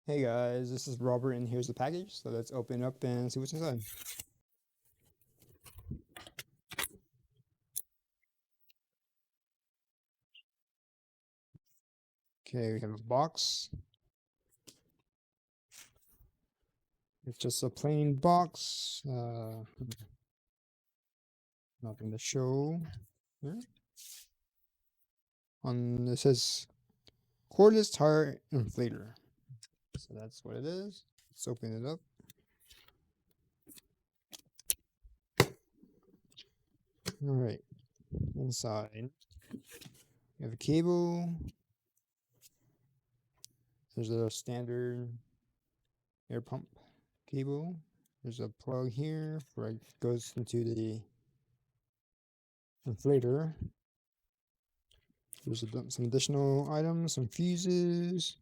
Hey guys, this is Robert and here's the package. So let's open up and see what's inside. Okay, we have a box. It's just a plain box. Nothing to show here. It says cordless tire inflator. So that's what it is. Let's open it up. Alright. Inside. We have a cable. There's a standard air pump cable. There's a plug here where it goes into the inflator. There's some additional items, some fuses.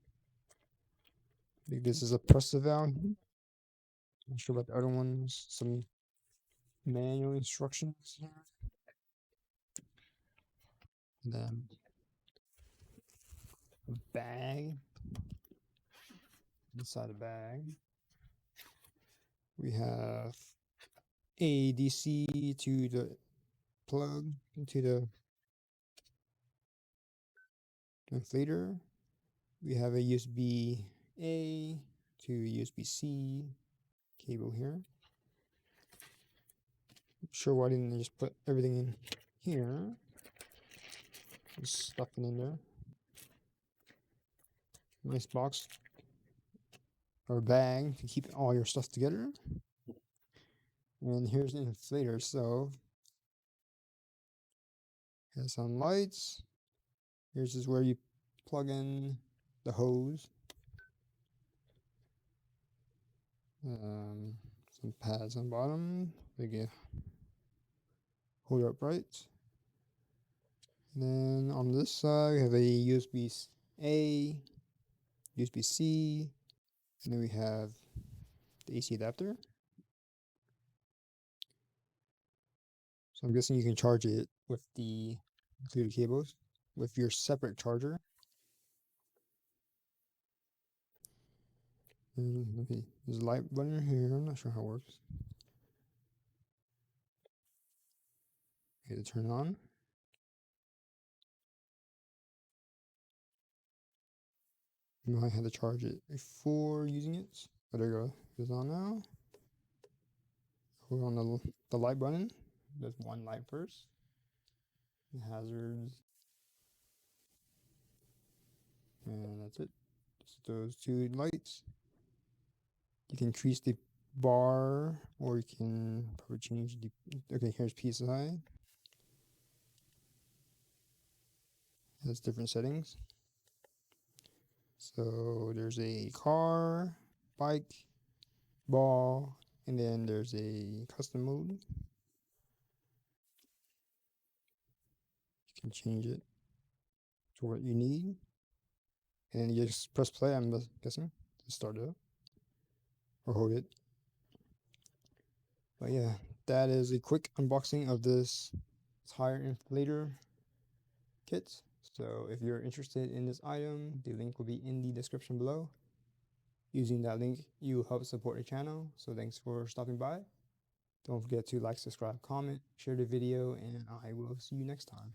I think this is a press valve. Not sure about the other ones. Some manual instructions here. And then a bag. Inside the bag, we have a DC to the plug into the inflator. We have a USB-A to USB-C cable here. Not sure why I didn't just put everything in here. Just stuff it in there. Nice box or bag to keep all your stuff together. And here's the inflator. So it has some lights. Here's is where you plug in the hose. Some pads on bottom. They get hold it upright. And then on this side we have a USB-A, USB-C, and then we have the AC adapter. So I'm guessing you can charge it with the included cables with your separate charger. Okay, there's a light button here. I'm not sure how it works. Okay, to turn on. You might have to charge it before using it. But there you go. It's on now. Hold on the light button. There's one light first. The hazards. And that's it. Just those two lights. You can increase the bar, or you can probably change the. Okay, here's PSI. Has different settings. So there's a car, bike, ball, and then there's a custom mode. You can change it to what you need. And then you just press play, I'm guessing, to start it up. Or hold it. But yeah, that is a quick unboxing of this tire inflator kit. So if you're interested in this item, the link will be in the description below. Using that link, you help support the channel. So thanks for stopping by. Don't forget to like, subscribe, comment, share the video, and I will see you next time.